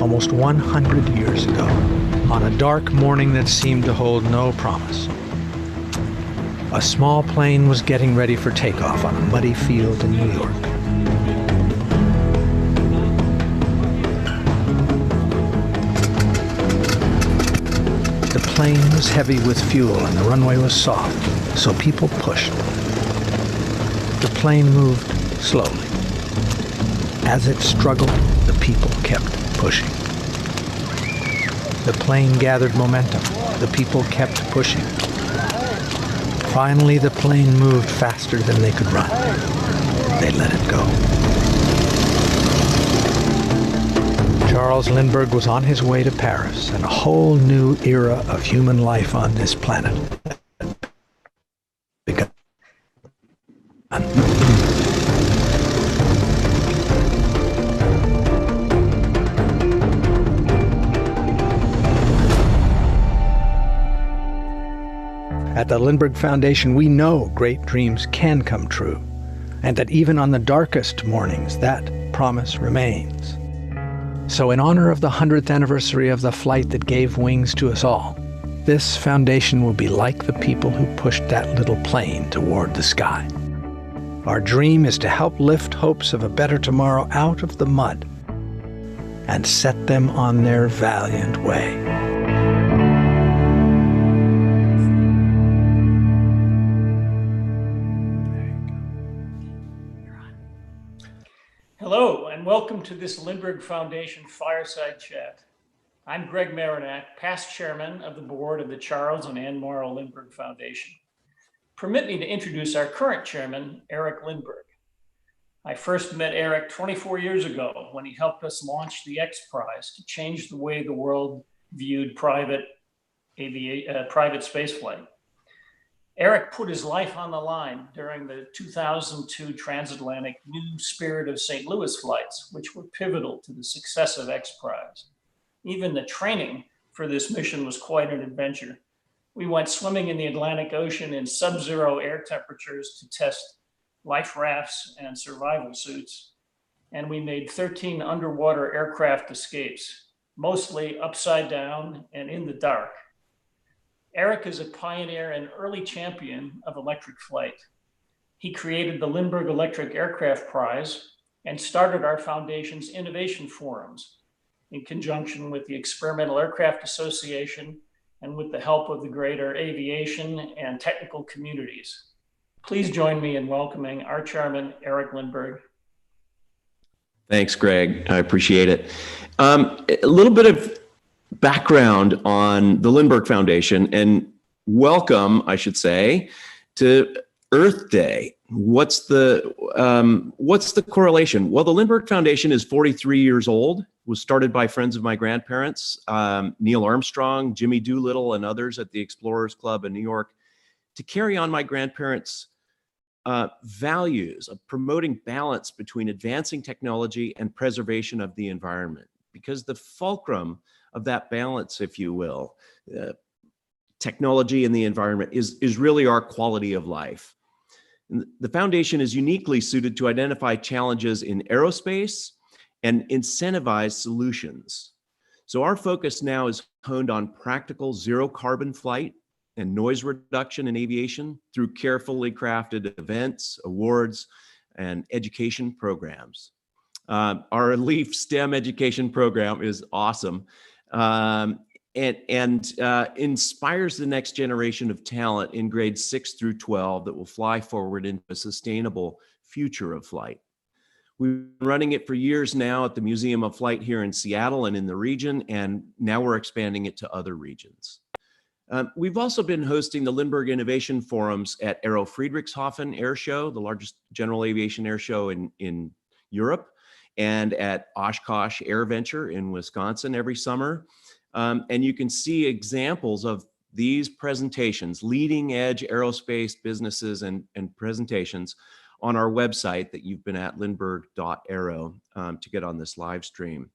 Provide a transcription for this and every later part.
almost 100 years ago, on a dark morning that seemed to hold no promise. A small plane was getting ready for takeoff on a muddy field in New York. The plane was heavy with fuel and the runway was soft, so people pushed. The plane moved slowly. As it struggled, the people kept pushing. The plane gathered momentum. The people kept pushing. Finally, the plane moved faster than they could run. They let it go. Charles Lindbergh was on his way to Paris, and a whole new era of human life on this planet began. At the Lindbergh Foundation, we know great dreams can come true, and that even on the darkest mornings, that promise remains. So in honor of the 100th anniversary of the flight that gave wings to us all, this foundation will be like the people who pushed that little plane toward the sky. Our dream is to help lift hopes of a better tomorrow out of the mud and set them on their valiant way. Hello, and welcome to this Lindbergh Foundation Fireside Chat. I'm Greg Marinac, past chairman of the board of the Charles and Ann Morrow Lindbergh Foundation. Permit me to introduce our current chairman, Eric Lindbergh. I first met Eric 24 years ago when he helped us launch the X Prize to change the way the world viewed private spaceflight. Eric put his life on the line during the 2002 transatlantic New Spirit of St. Louis flights, which were pivotal to the success of X Prize. Even the training for this mission was quite an adventure. We went swimming in the Atlantic Ocean in sub-zero air temperatures to test life rafts and survival suits. And we made 13 underwater aircraft escapes, mostly upside down and in the dark. Eric is a pioneer and early champion of electric flight. He created the Lindbergh Electric Aircraft Prize and started our foundation's innovation forums in conjunction with the Experimental Aircraft Association and with the help of the greater aviation and technical communities. Please join me in welcoming our chairman, Eric Lindbergh. Thanks, Greg. I appreciate it. A little bit of background on the Lindbergh Foundation, and welcome, I should say, to Earth Day. What's the correlation? Well, the Lindbergh Foundation is 43 years old. Was started by friends of my grandparents, Neil Armstrong, Jimmy Doolittle, and others at the Explorers Club in New York, to carry on my grandparents' values of promoting balance between advancing technology and preservation of the environment. Because the fulcrum of that balance, if you will, technology and the environment is really our quality of life. And the foundation is uniquely suited to identify challenges in aerospace and incentivize solutions. So our focus now is honed on practical zero carbon flight and noise reduction in aviation through carefully crafted events, awards, and education programs. Our LEAF STEM education program is awesome. And inspires the next generation of talent in grades 6 through 12 that will fly forward into a sustainable future of flight. We've been running it for years now at the Museum of Flight here in Seattle and in the region, and now we're expanding it to other regions. We've also been hosting the Lindbergh Innovation Forums at Aero Friedrichshafen Air Show, the largest general aviation air show in Europe, and at Oshkosh Air Venture in Wisconsin every summer. And you can see examples of these presentations, leading edge aerospace businesses and presentations on our website that you've been at, lindbergh.aero, to get on this live stream.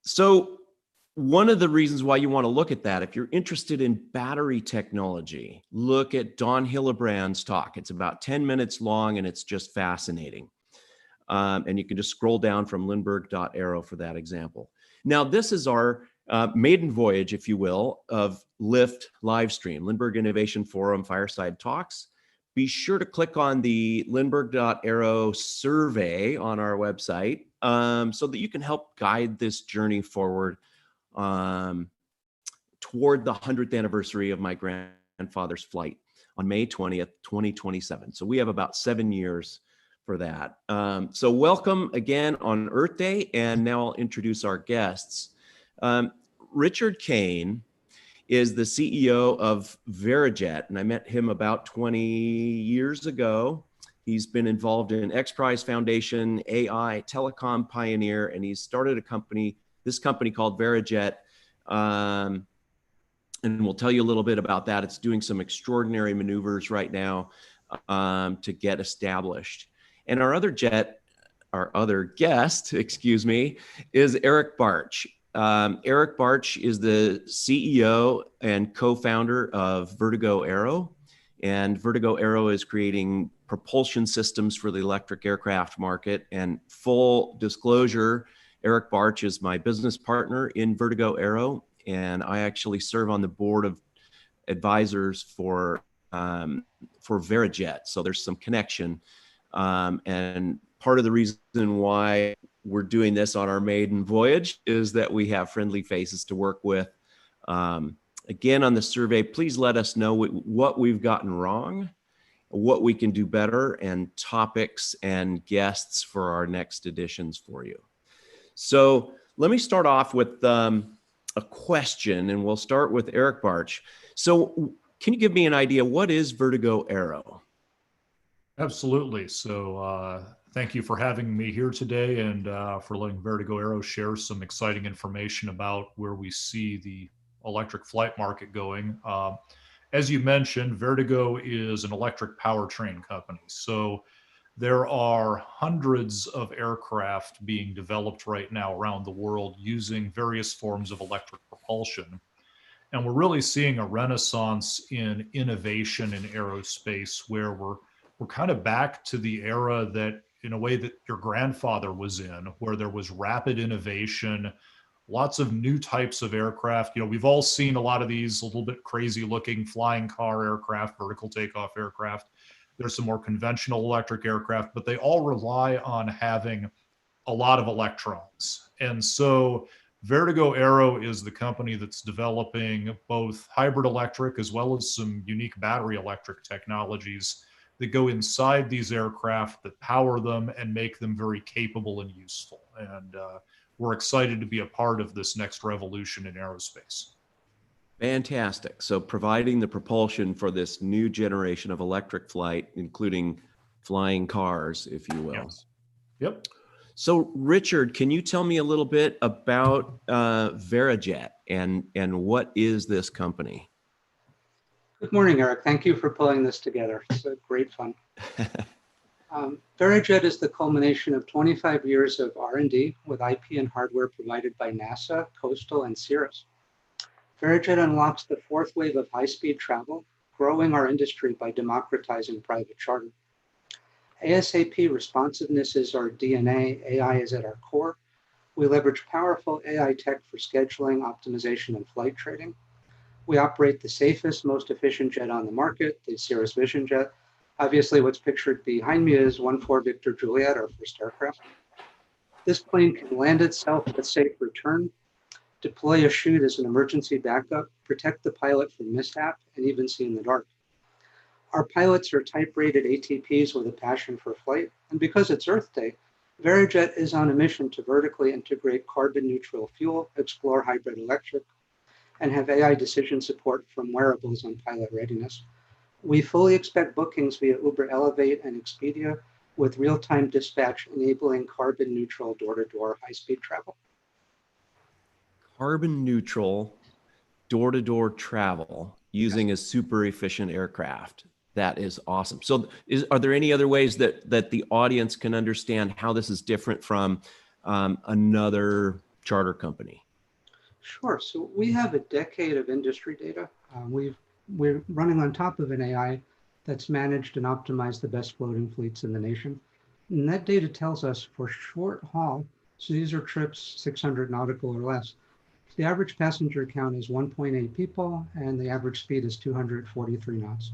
So one of the reasons why you want to look at that, if you're interested in battery technology, look at Don Hillebrand's talk. It's about 10 minutes long and it's just fascinating. And you can just scroll down from Lindbergh.aero for that example. Now, this is our maiden voyage, if you will, of LIFT live stream, Lindbergh Innovation Forum Fireside Talks. Be sure to click on the Lindbergh.aero survey on our website so that you can help guide this journey forward toward the 100th anniversary of my grandfather's flight on May 20th, 2027. So we have about 7 years for that. So welcome again on Earth Day, and now I'll introduce our guests. Richard Kane is the CEO of Verijet, and I met him about 20 years ago. He's been involved in X Prize Foundation, AI, telecom pioneer, and he's started this company called Verijet, and we'll tell you a little bit about that. It's doing some extraordinary maneuvers right now to get established. And our other guest, is Eric Bartsch. Eric Bartsch is the CEO and co-founder of Vertigo Aero. And Vertigo Aero is creating propulsion systems for the electric aircraft market. And full disclosure, Eric Bartsch is my business partner in Vertigo Aero. And I actually serve on the board of advisors for Verijet. So there's some connection. And part of the reason why we're doing this on our maiden voyage is that we have friendly faces to work with. Again, on the survey, please let us know what we've gotten wrong, what we can do better, and topics and guests for our next editions for you. So let me start off with a question, and we'll start with Eric Bartsch. So can you give me an idea, what is Vertigo Aero? Absolutely. So thank you for having me here today and for letting Vertigo Aero share some exciting information about where we see the electric flight market going. As you mentioned, Vertigo is an electric powertrain company. So there are hundreds of aircraft being developed right now around the world using various forms of electric propulsion. And we're really seeing a renaissance in innovation in aerospace where we're kind of back to the era that, in a way, that your grandfather was in, where there was rapid innovation, lots of new types of aircraft. You know, we've all seen a lot of these a little bit crazy looking flying car aircraft, vertical takeoff aircraft. There's some more conventional electric aircraft, but they all rely on having a lot of electrons. And so Vertigo Aero is the company that's developing both hybrid electric as well as some unique battery electric technologies that go inside these aircraft that power them and make them very capable and useful. And we're excited to be a part of this next revolution in aerospace. Fantastic. So providing the propulsion for this new generation of electric flight, including flying cars, if you will. Yes. Yep. So Richard, can you tell me a little bit about Verijet and what is this company? Good morning, Eric. Thank you for pulling this together. It's great fun. Verijet is the culmination of 25 years of R&D with IP and hardware provided by NASA, Coastal, and Cirrus. Verijet unlocks the fourth wave of high-speed travel, growing our industry by democratizing private charter. ASAP responsiveness is our DNA. AI is at our core. We leverage powerful AI tech for scheduling, optimization, and flight trading. We operate the safest, most efficient jet on the market, the Cirrus Vision jet. Obviously, what's pictured behind me is 14 Victor Juliet, our first aircraft. This plane can land itself at safe return, deploy a chute as an emergency backup, protect the pilot from mishap, and even see in the dark. Our pilots are type-rated ATPs with a passion for flight, and because it's Earth Day, Verijet is on a mission to vertically integrate carbon-neutral fuel, explore hybrid electric, and have AI decision support from wearables on pilot readiness. We fully expect bookings via Uber Elevate and Expedia with real-time dispatch enabling carbon-neutral door-to-door high-speed travel. Carbon neutral door-to-door travel using a super efficient aircraft. That is awesome. So are there any other ways that the audience can understand how this is different from another charter company? Sure. So we have a decade of industry data. We're running on top of an AI that's managed and optimized the best floating fleets in the nation. And that data tells us for short haul, so these are trips 600 nautical or less, the average passenger count is 1.8 people and the average speed is 243 knots.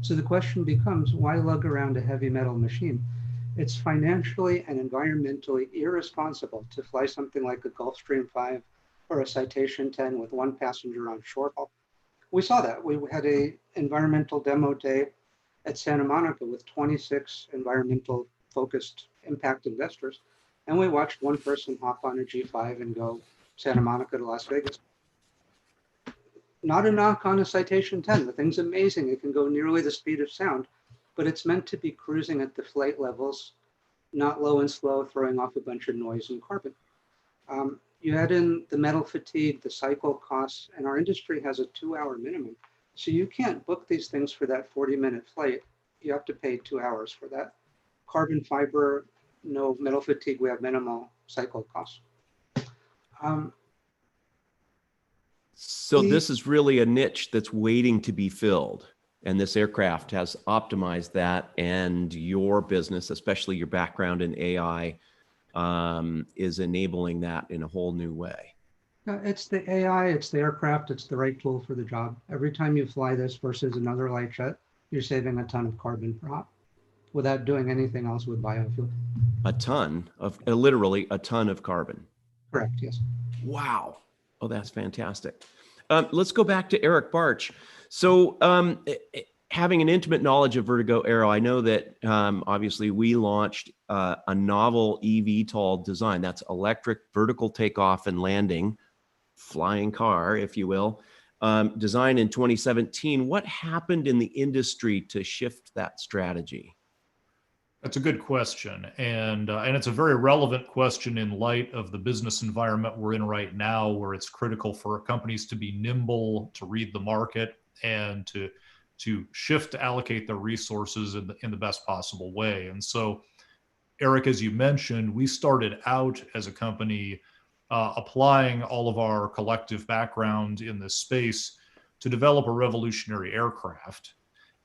So the question becomes, why lug around a heavy metal machine? It's financially and environmentally irresponsible to fly something like a Gulfstream 5 or a Citation 10 with one passenger on short haul. We saw that. We had a environmental demo day at Santa Monica with 26 environmental focused impact investors. And we watched one person hop on a G5 and go Santa Monica to Las Vegas. Not a knock on a Citation 10. The thing's amazing. It can go nearly the speed of sound, but it's meant to be cruising at the flight levels, not low and slow, throwing off a bunch of noise and carbon. You add in the metal fatigue, the cycle costs, and our industry has a 2-hour minimum. So you can't book these things for that 40-minute flight. You have to pay 2 hours for that. Carbon fiber, no metal fatigue, we have minimal cycle costs. So this is really a niche that's waiting to be filled. And this aircraft has optimized that, and your business, especially your background in AI, is enabling that in a whole new way. It's the AI, it's the aircraft, it's the right tool for the job. Every time you fly this versus another light jet, you're saving a ton of carbon per hop without doing anything else with biofuel. A ton of, literally a ton of carbon. Correct, yes. Wow. Oh, that's fantastic. Let's go back to Eric Barch. So having an intimate knowledge of Vertigo Aero, I know that obviously we launched a novel eVTOL design. That's electric vertical takeoff and landing, flying car, if you will, designed in 2017. What happened in the industry to shift that strategy? That's a good question, and it's a very relevant question in light of the business environment we're in right now, where it's critical for companies to be nimble, to read the market, and to shift, to allocate their resources in the best possible way. And so, Eric, as you mentioned, we started out as a company applying all of our collective background in this space to develop a revolutionary aircraft.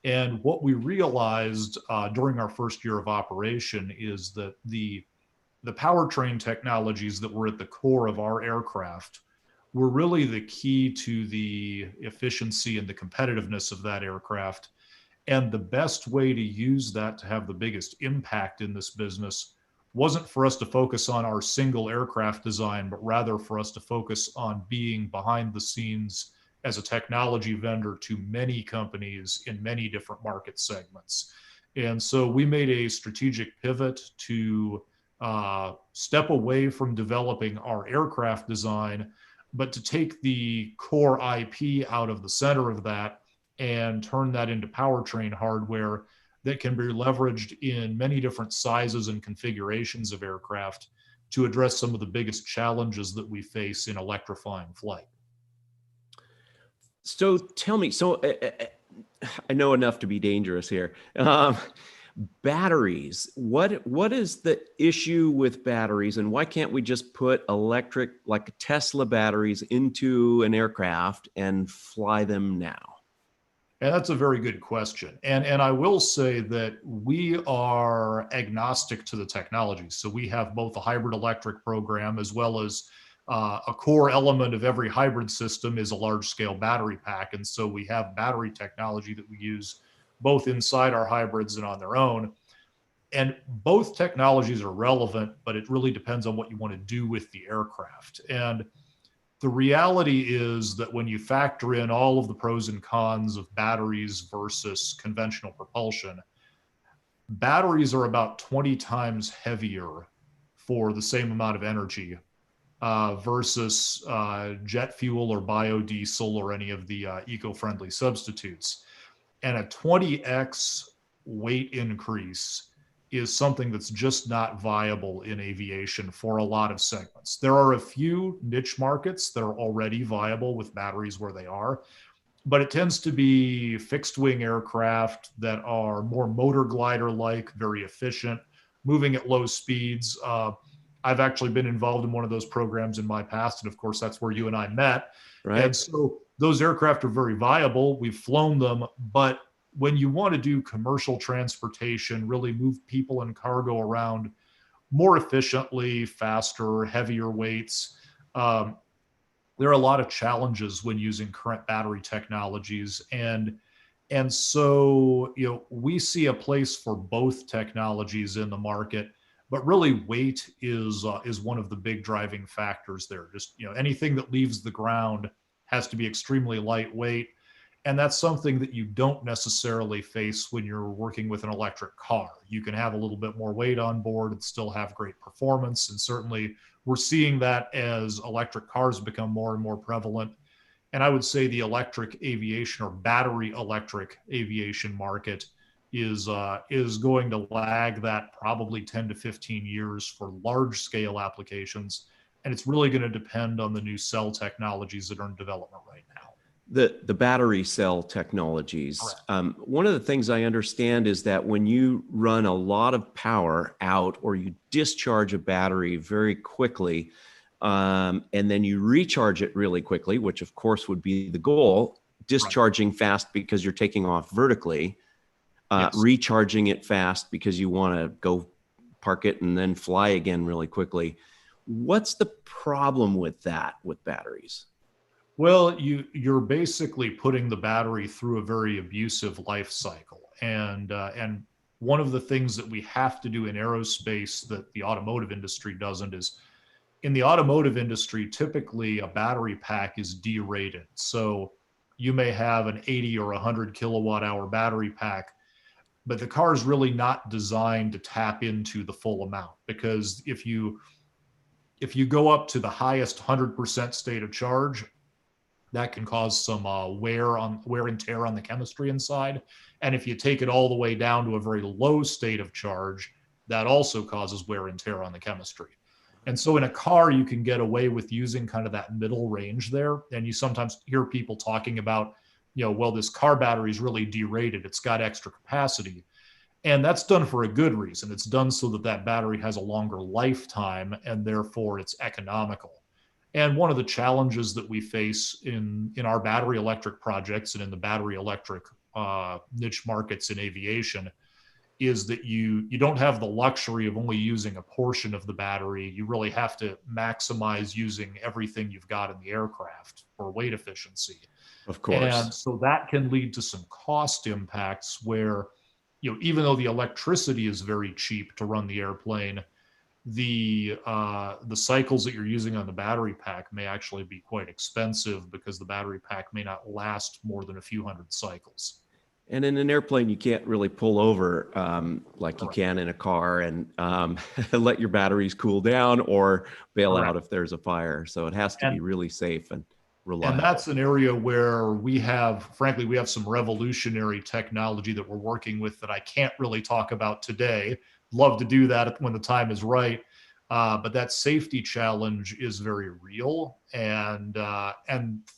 And what we realized during our first year of operation is that the powertrain technologies that were at the core of our aircraft were really the key to the efficiency and the competitiveness of that aircraft. And the best way to use that to have the biggest impact in this business wasn't for us to focus on our single aircraft design, but rather for us to focus on being behind the scenes as a technology vendor to many companies in many different market segments. And so we made a strategic pivot to step away from developing our aircraft design, but to take the core IP out of the center of that and turn that into powertrain hardware that can be leveraged in many different sizes and configurations of aircraft to address some of the biggest challenges that we face in electrifying flight. So tell me, I know enough to be dangerous here. Batteries, what is the issue with batteries, and why can't we just put electric, like Tesla batteries, into an aircraft and fly them now? And that's a very good question. And I will say that we are agnostic to the technology. So we have both a hybrid electric program, as well as a core element of every hybrid system is a large scale battery pack. And so we have battery technology that we use both inside our hybrids and on their own. And both technologies are relevant, but it really depends on what you want to do with the aircraft. And the reality is that when you factor in all of the pros and cons of batteries versus conventional propulsion, batteries are about 20 times heavier for the same amount of energy versus jet fuel or biodiesel or any of the eco-friendly substitutes. And a 20x weight increase is something that's just not viable in aviation for a lot of segments. There are a few niche markets that are already viable with batteries where they are, but it tends to be fixed wing aircraft that are more motor glider-like, very efficient, moving at low speeds. I've actually been involved in one of those programs in my past, and of course, that's where you and I met. Right. And so those aircraft are very viable. We've flown them, but when you want to do commercial transportation, really move people and cargo around more efficiently, faster, heavier weights, there are a lot of challenges when using current battery technologies. And so, we see a place for both technologies in the market, but really weight is one of the big driving factors there. Just, anything that leaves the ground has to be extremely lightweight. And that's something that you don't necessarily face when you're working with an electric car. You can have a little bit more weight on board and still have great performance. And certainly we're seeing that as electric cars become more and more prevalent. And I would say the electric aviation or battery electric aviation market is going to lag that probably 10 to 15 years for large scale applications. And it's really going to depend on the new cell technologies that are in development right now. The battery cell technologies. One of the things I understand is that when you run a lot of power out or you discharge a battery very quickly, and then you recharge it really quickly, which of course would be the goal, discharging fast because you're taking off vertically, recharging it fast because you want to go park it and then fly again really quickly. What's the problem with that with batteries? Well, you're basically putting the battery through a very abusive life cycle. And one of the things that we have to do in aerospace that the automotive industry doesn't is, in the automotive industry, typically a battery pack is derated. So you may have an 80 or 100 kilowatt hour battery pack, but the car is really not designed to tap into the full amount, because if you go up to the highest 100% state of charge, that can cause some wear and tear on the chemistry inside. And if you take it all the way down to a very low state of charge, that also causes wear and tear on the chemistry. And so in a car, you can get away with using kind of that middle range there. And you sometimes hear people talking about, well, this car battery is really derated. It's got extra capacity. And that's done for a good reason. It's done so that that battery has a longer lifetime, and therefore it's economical. And one of the challenges that we face in our battery electric projects and in the battery electric niche markets in aviation is that you don't have the luxury of only using a portion of the battery. You really have to maximize using everything you've got in the aircraft for weight efficiency. Of course. And so that can lead to some cost impacts where, even though the electricity is very cheap to run the airplane, the cycles that you're using on the battery pack may actually be quite expensive because the battery pack may not last more than a few hundred cycles. And in an airplane, you can't really pull over like you can in a car and let your batteries cool down or bail out if there's a fire. So it has to be really safe and reliable. And that's an area where we have some revolutionary technology that we're working with that I can't really talk about today. Love to do that when the time is right. But that safety challenge is very real. And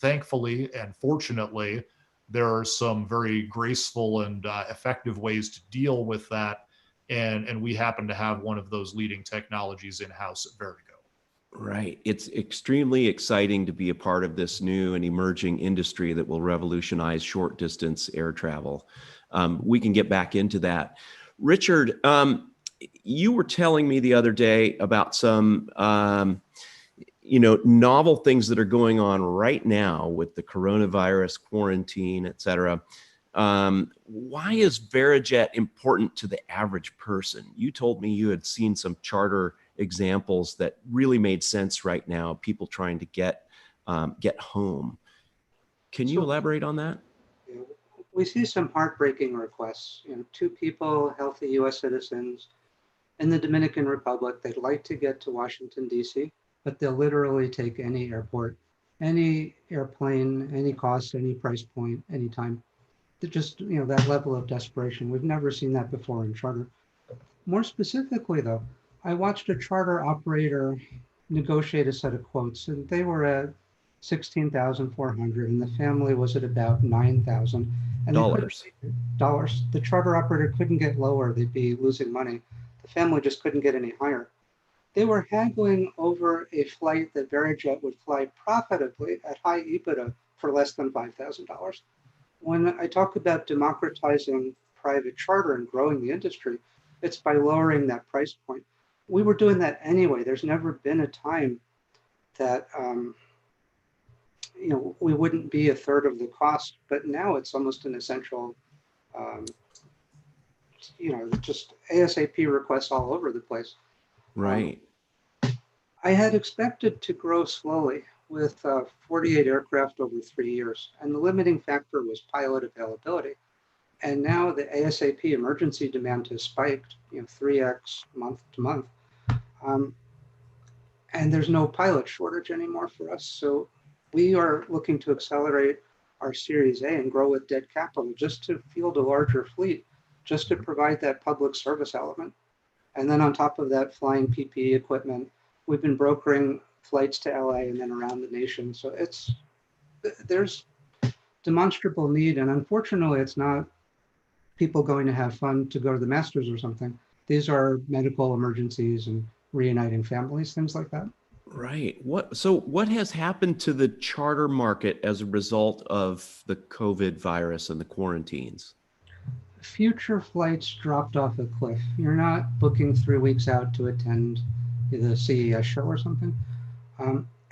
thankfully and fortunately, there are some very graceful and effective ways to deal with that. And we happen to have one of those leading technologies in-house at Verigo. Right. It's extremely exciting to be a part of this new and emerging industry that will revolutionize short distance air travel. We can get back into that. Richard, you were telling me the other day about some novel things that are going on right now with the coronavirus quarantine, et cetera. Why is Verijet important to the average person? You told me you had seen some charter examples that really made sense right now, people trying to get home. Can you elaborate on that? We see some heartbreaking requests. 2 people, healthy U.S. citizens, in the Dominican Republic. They'd like to get to Washington, D.C., but they'll literally take any airport, any airplane, any cost, any price point, anytime. Just, that level of desperation. We've never seen that before in charter. More specifically, though, I watched a charter operator negotiate a set of quotes, and they were at $16,400, and the family was at about $9,000. Dollars. The charter operator couldn't get lower; they'd be losing money. The family just couldn't get any higher. They were haggling over a flight that Verijet would fly profitably at high EBITDA for less than $5,000. When I talk about democratizing private charter and growing the industry, it's by lowering that price point. We were doing that anyway. There's never been a time that we wouldn't be a third of the cost, but now it's almost an essential. Um, just ASAP requests all over the place. Right. I had expected to grow slowly with 48 aircraft over 3 years, and the limiting factor was pilot availability. And now the ASAP emergency demand has spiked, 3x month to month. And there's no pilot shortage anymore for us. So we are looking to accelerate our Series A and grow with debt capital just to field a larger fleet, just to provide that public service element. And then on top of that, flying PPE equipment. We've been brokering flights to LA and then around the nation. So there's demonstrable need. And unfortunately, it's not people going to have fun to go to the Masters or something. These are medical emergencies and reuniting families, things like that. Right. What has happened to the charter market as a result of the COVID virus and the quarantines? Future flights dropped off a cliff. You're not booking 3 weeks out to attend the CES show or something.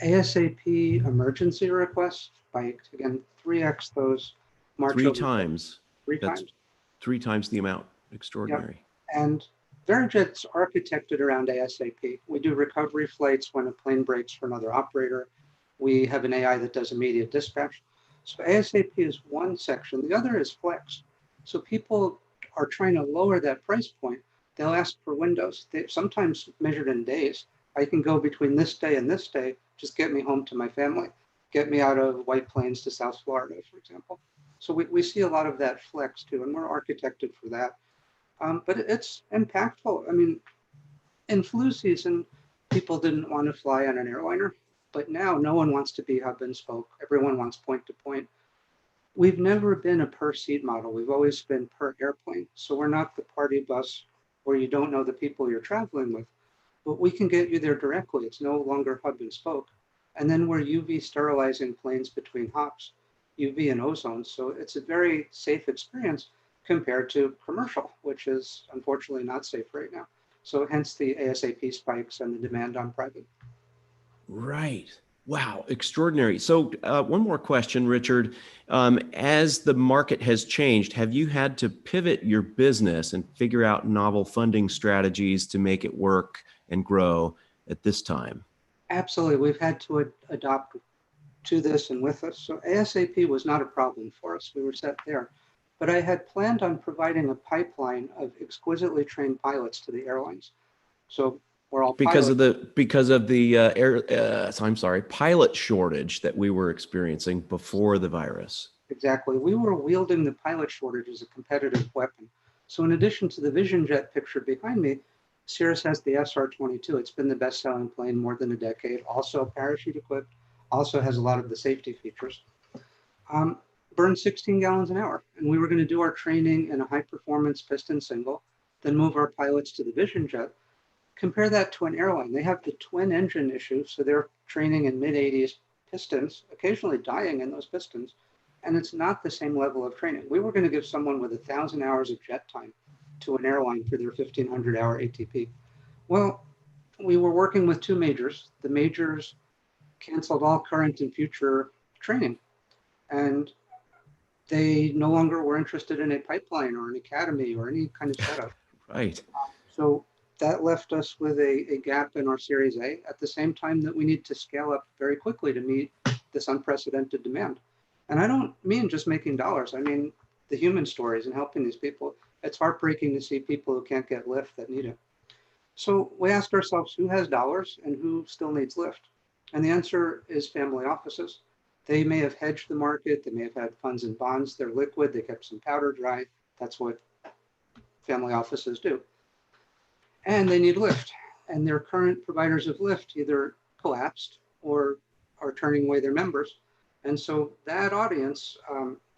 ASAP emergency requests spiked again, 3x those March. Three times. Three That's times. 3 times the amount. Extraordinary. Yep. And Verijet's architected around ASAP. We do recovery flights when a plane breaks for another operator. We have an AI that does immediate dispatch. So ASAP is one section. The other is flex. So people are trying to lower that price point. They'll ask for windows. They sometimes measured in days. I can go between this day and this day, just get me home to my family, get me out of White Plains to South Florida, for example. So we see a lot of that flex too, and we're architected for that. But it's impactful. I mean, in flu season, people didn't want to fly on an airliner, but now no one wants to be hub and spoke. Everyone wants point to point. We've never been a per seat model. We've always been per airplane. So we're not the party bus where you don't know the people you're traveling with, but we can get you there directly. It's no longer hub and spoke. And then we're UV sterilizing planes between hops, UV and ozone. So it's a very safe experience compared to commercial, which is unfortunately not safe right now. So hence the ASAP spikes and the demand on private. Right. Wow, extraordinary. So one more question, Richard. As the market has changed, have you had to pivot your business and figure out novel funding strategies to make it work and grow at this time? Absolutely. We've had to adopt to this and with us. So ASAP was not a problem for us. We were set there. But I had planned on providing a pipeline of exquisitely trained pilots to the airlines. So we're all because of the pilot shortage that we were experiencing before the virus. Exactly. We were wielding the pilot shortage as a competitive weapon. So in addition to the Vision Jet picture behind me, Cirrus has the SR-22. It's been the best-selling plane more than a decade. Also parachute equipped. Also has a lot of the safety features. Burns 16 gallons an hour. And we were going to do our training in a high-performance piston single, then move our pilots to the Vision Jet. Compare that to an airline. They have the twin engine issue, so they're training in mid-80s pistons, occasionally dying in those pistons, and it's not the same level of training. We were going to give someone with 1,000 hours of jet time to an airline for their 1,500-hour ATP. Well, we were working with two majors. The majors canceled all current and future training, and they no longer were interested in a pipeline or an academy or any kind of setup. Right. So that left us with a gap in our Series A at the same time that we need to scale up very quickly to meet this unprecedented demand. And I don't mean just making dollars. I mean the human stories and helping these people. It's heartbreaking to see people who can't get lift that need it. So we asked ourselves, who has dollars and who still needs lift? And the answer is family offices. They may have hedged the market. They may have had funds and bonds. They're liquid. They kept some powder dry. That's what family offices do. And they need lift. And their current providers of lift either collapsed or are turning away their members. And so that audience,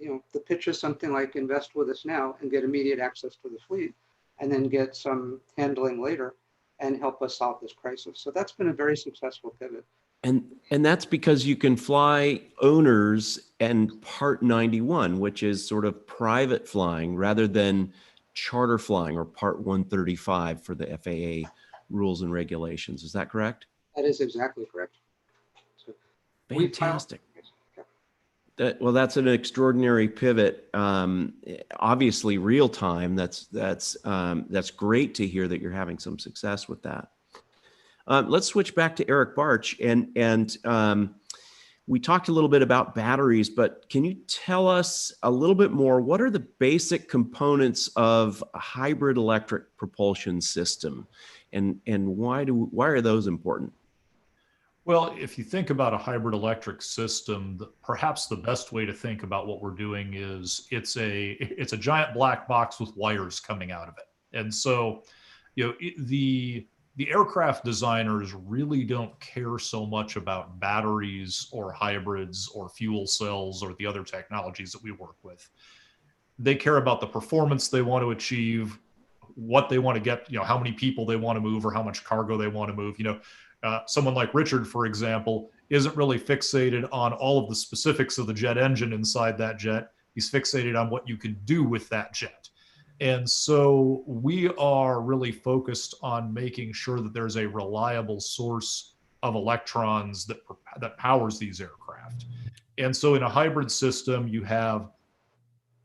the pitch is something like invest with us now and get immediate access to the fleet, and then get some handling later and help us solve this crisis. So that's been a very successful pivot. And that's because you can fly owners and Part 91, which is sort of private flying rather than charter flying or Part 135 for the FAA rules and regulations. Is that correct? That is exactly correct. So Fantastic. Well, that's an extraordinary pivot. Obviously, real time. That's great to hear that you're having some success with that. Let's switch back to Eric Barch, and we talked a little bit about batteries, but can you tell us a little bit more? What are the basic components of a hybrid electric propulsion system, and why are those important? Well, if you think about a hybrid electric system, perhaps the best way to think about what we're doing is it's a giant black box with wires coming out of it. And so, the aircraft designers really don't care so much about batteries or hybrids or fuel cells or the other technologies that we work with. They care about the performance they want to achieve, what they want to get, how many people they want to move or how much cargo they want to move. Someone like Richard, for example, isn't really fixated on all of the specifics of the jet engine inside that jet. He's fixated on what you can do with that jet. And so we are really focused on making sure that there's a reliable source of electrons that powers these aircraft. And so in a hybrid system, you have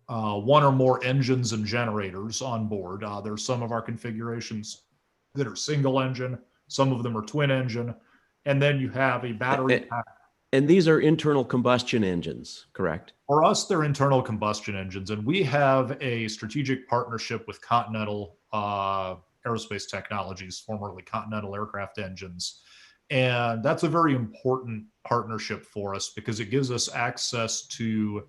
one or more engines and generators on board. There's some of our configurations that are single engine. Some of them are twin engine. And then you have a battery pack. And these are internal combustion engines, correct? For us, they're internal combustion engines. And we have a strategic partnership with Continental Aerospace Technologies, formerly Continental Aircraft Engines. And that's a very important partnership for us because it gives us access to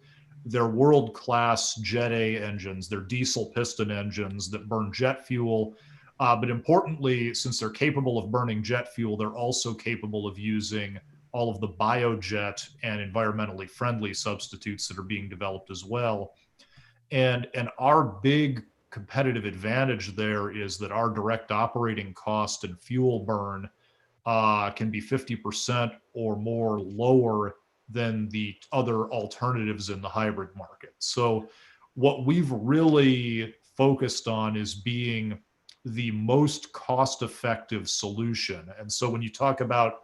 their world-class Jet A engines, their diesel piston engines that burn jet fuel. But importantly, since they're capable of burning jet fuel, they're also capable of using all of the biojet and environmentally friendly substitutes that are being developed as well. And our big competitive advantage there is that our direct operating cost and fuel burn can be 50% or more lower than the other alternatives in the hybrid market. So what we've really focused on is being the most cost-effective solution. And so when you talk about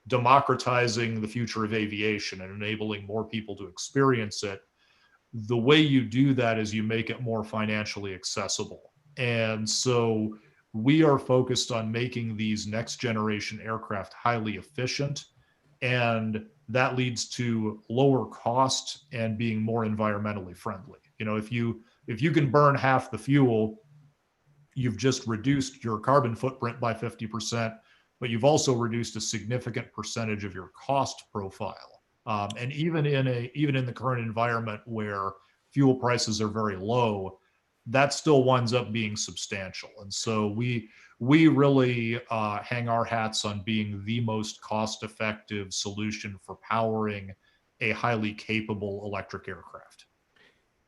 democratizing the future of aviation and enabling more people to experience it, the way you do that is you make it more financially accessible. And so we are focused on making these next generation aircraft highly efficient, and that leads to lower cost and being more environmentally friendly. If you can burn half the fuel, you've just reduced your carbon footprint by 50%, but you've also reduced a significant percentage of your cost profile. And even in the current environment where fuel prices are very low, that still winds up being substantial. And so we really hang our hats on being the most cost-effective solution for powering a highly capable electric aircraft.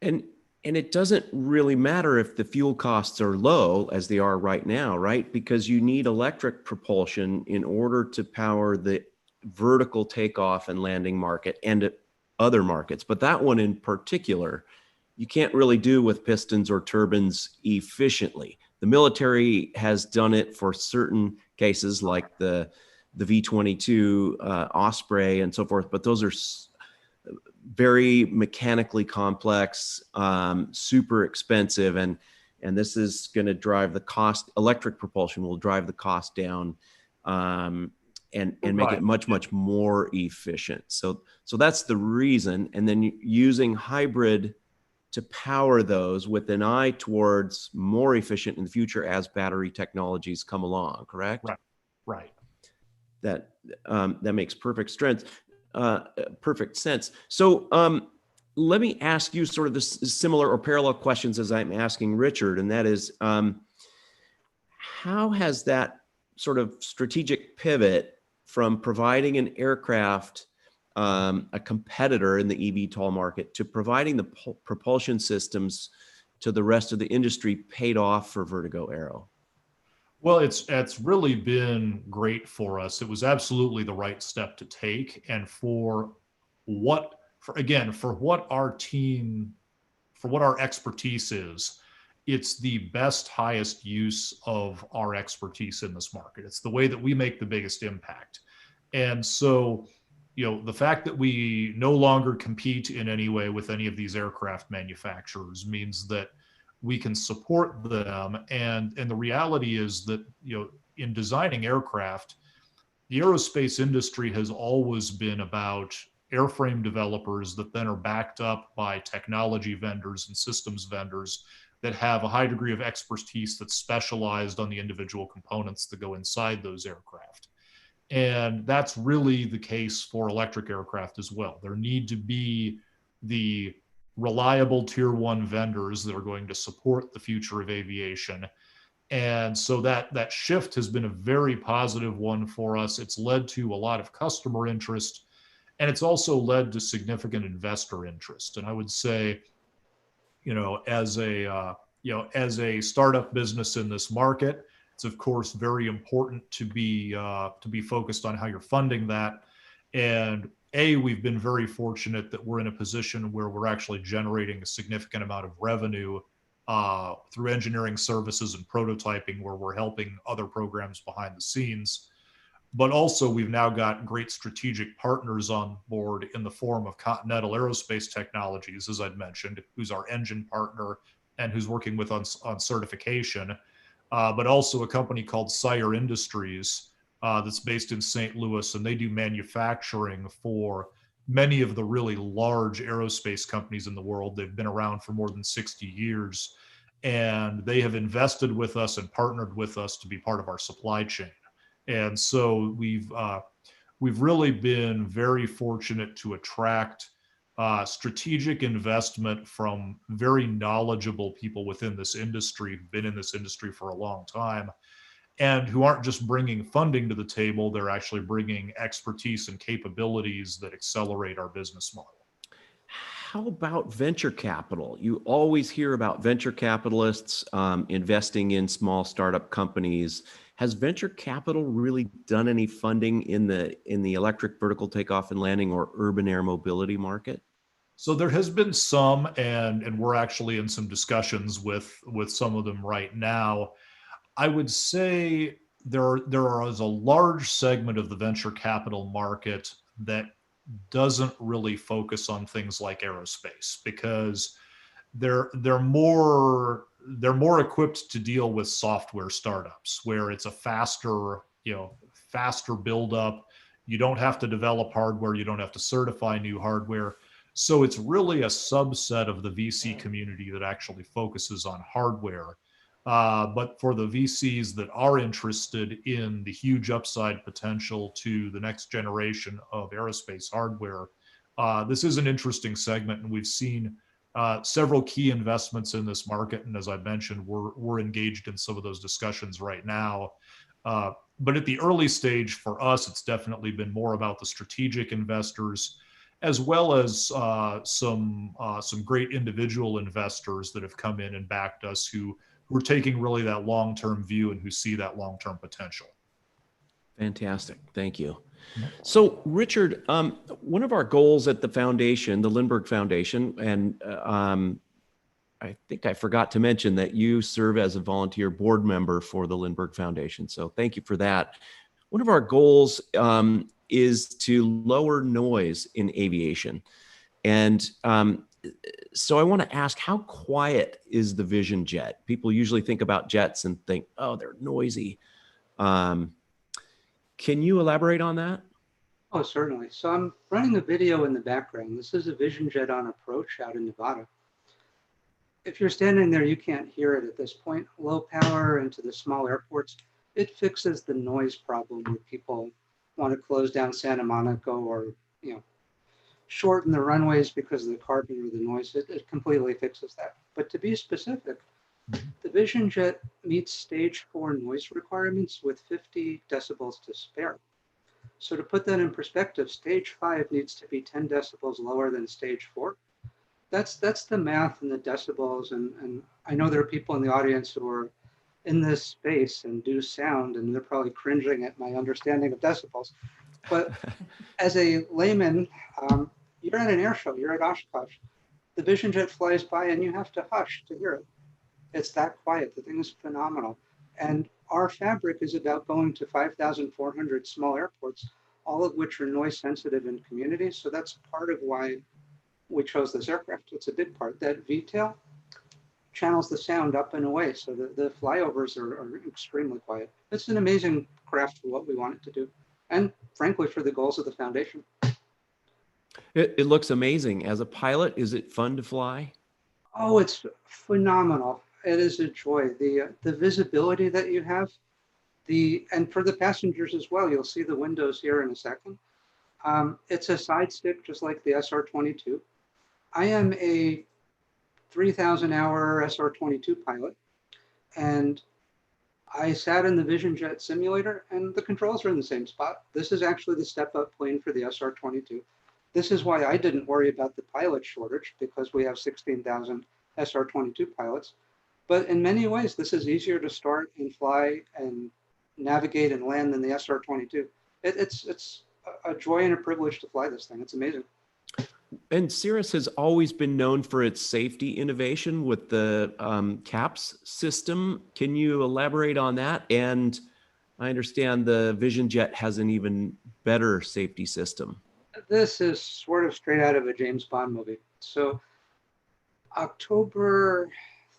And it doesn't really matter if the fuel costs are low, as they are right now, right? Because you need electric propulsion in order to power the vertical takeoff and landing market and other markets. But that one in particular, you can't really do with pistons or turbines efficiently. The military has done it for certain cases like the V-22 Osprey and so forth, but those are very mechanically complex, super expensive, and this is going to drive the cost. Electric propulsion will drive the cost down and make it much more efficient. So that's the reason. And then using hybrid to power those with an eye towards more efficient in the future as battery technologies come along. Correct? Right. That makes perfect sense. So let me ask you sort of this similar or parallel questions as I'm asking Richard, and that is, how has that sort of strategic pivot from providing an aircraft, a competitor in the eVTOL market, to providing the propulsion systems to the rest of the industry paid off for Vertigo Aero? Well, it's really been great for us. It was absolutely the right step to take, and for what our team, for what our expertise is, it's the best, highest use of our expertise in this market. It's the way that we make the biggest impact. And so, the fact that we no longer compete in any way with any of these aircraft manufacturers means that we can support them. And the reality is that, in designing aircraft, the aerospace industry has always been about airframe developers that then are backed up by technology vendors and systems vendors that have a high degree of expertise that's specialized on the individual components that go inside those aircraft. And that's really the case for electric aircraft as well. There need to be the reliable tier one vendors that are going to support the future of aviation. And so that shift has been a very positive one for us. It's led to a lot of customer interest, and it's also led to significant investor interest. And I would say, as a startup business in this market, it's of course very important to be focused on how you're funding that. And we've been very fortunate that we're in a position where we're actually generating a significant amount of revenue through engineering services and prototyping, where we're helping other programs behind the scenes. But also, we've now got great strategic partners on board in the form of Continental Aerospace Technologies, as I'd mentioned, who's our engine partner and who's working with us on certification, but also a company called Sire Industries that's based in St. Louis, and they do manufacturing for many of the really large aerospace companies in the world. They've been around for more than 60 years, and they have invested with us and partnered with us to be part of our supply chain. And so we've really been very fortunate to attract strategic investment from very knowledgeable people within this industry, who've been in this industry for a long time, and who aren't just bringing funding to the table, they're actually bringing expertise and capabilities that accelerate our business model. How about venture capital? You always hear about venture capitalists investing in small startup companies. Has venture capital really done any funding in the electric vertical takeoff and landing or urban air mobility market? So there has been some, and we're actually in some discussions with some of them right now. I would say there is a large segment of the venture capital market that doesn't really focus on things like aerospace, because they're more equipped to deal with software startups, where it's a faster build up. You don't have to develop hardware, you don't have to certify new hardware. So it's really a subset of the VC community that actually focuses on hardware. But for the VCs that are interested in the huge upside potential to the next generation of aerospace hardware, this is an interesting segment, and we've seen several key investments in this market. And as I mentioned, we're engaged in some of those discussions right now. But at the early stage for us, it's definitely been more about the strategic investors, as well as some great individual investors that have come in and backed us, who are taking really that long-term view and who see that long-term potential. Fantastic. Thank you. So, Richard, one of our goals at the foundation, the Lindbergh Foundation, and I think I forgot to mention that you serve as a volunteer board member for the Lindbergh Foundation. So thank you for that. One of our goals is to lower noise in aviation. And so I want to ask, how quiet is the Vision Jet? People usually think about jets and think, oh, they're noisy. Can you elaborate on that? Oh, certainly. So I'm running a video in the background. This is a Vision Jet on approach out in Nevada. If you're standing there, you can't hear it at this point. Low power into the small airports, it fixes the noise problem where people want to close down Santa Monica or, shorten the runways because of the carbon or the noise. It completely fixes that. But to be specific, the Vision Jet meets stage 4 noise requirements with 50 decibels to spare. So to put that in perspective, stage 5 needs to be 10 decibels lower than stage 4. That's the math and the decibels. And I know there are people in the audience who are in this space and do sound, and they're probably cringing at my understanding of decibels. But as a layman, you're at an air show, you're at Oshkosh. The Vision Jet flies by and you have to hush to hear it. It's that quiet. The thing is phenomenal. And our fabric is about going to 5,400 small airports, all of which are noise sensitive in communities. So that's part of why we chose this aircraft. It's a big part. That V-tail channels the sound up and away. So the flyovers are extremely quiet. It's an amazing craft for what we want it to do. And frankly, for the goals of the foundation. It looks amazing. As a pilot, is it fun to fly? Oh, it's phenomenal. It is a joy. The visibility that you have, and for the passengers as well, you'll see the windows here in a second. It's a side stick, just like the SR-22. I am a 3,000 hour SR-22 pilot, and I sat in the Vision Jet simulator, and the controls are in the same spot. This is actually the step-up plane for the SR-22. This is why I didn't worry about the pilot shortage, because we have 16,000 SR-22 pilots. But in many ways, this is easier to start and fly and navigate and land than the SR-22. It's a joy and a privilege to fly this thing. It's amazing. And Cirrus has always been known for its safety innovation with the CAPS system. Can you elaborate on that? And I understand the Vision Jet has an even better safety system. This is sort of straight out of a James Bond movie. So October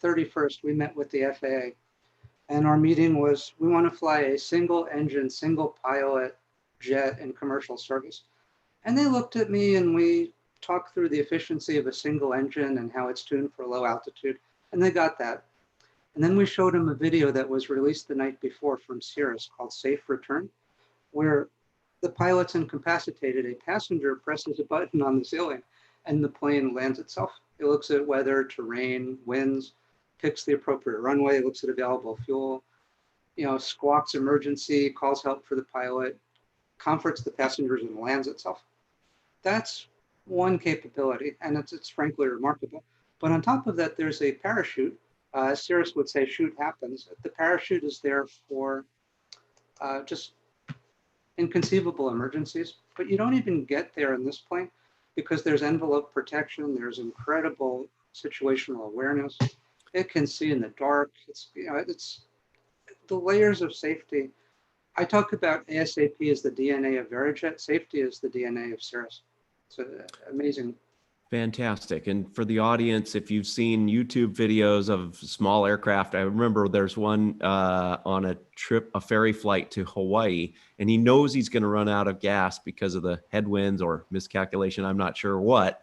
31st, we met with the FAA, and our meeting was, we want to fly a single engine, single pilot jet in commercial service. And they looked at me and we talked through the efficiency of a single engine and how it's tuned for low altitude. And they got that. And then we showed them a video that was released the night before from Cirrus called Safe Return, where the pilot's incapacitated. A passenger presses a button on the ceiling and the plane lands itself. It looks at weather, terrain, winds, picks the appropriate runway, looks at available fuel, squawks emergency, calls help for the pilot, comforts the passengers, and lands itself. That's one capability, and it's frankly remarkable. But on top of that, there's a parachute. Cirrus would say shoot happens. The parachute is there for just inconceivable emergencies, but you don't even get there in this plane because there's envelope protection, there's incredible situational awareness. It can see in the dark. It's the layers of safety. I talk about ASAP as the DNA of Verijet. Safety is the DNA of Cirrus. It's amazing. Fantastic. And for the audience, if you've seen YouTube videos of small aircraft, I remember there's one on a ferry flight to Hawaii, and he knows he's going to run out of gas because of the headwinds or miscalculation. I'm not sure what.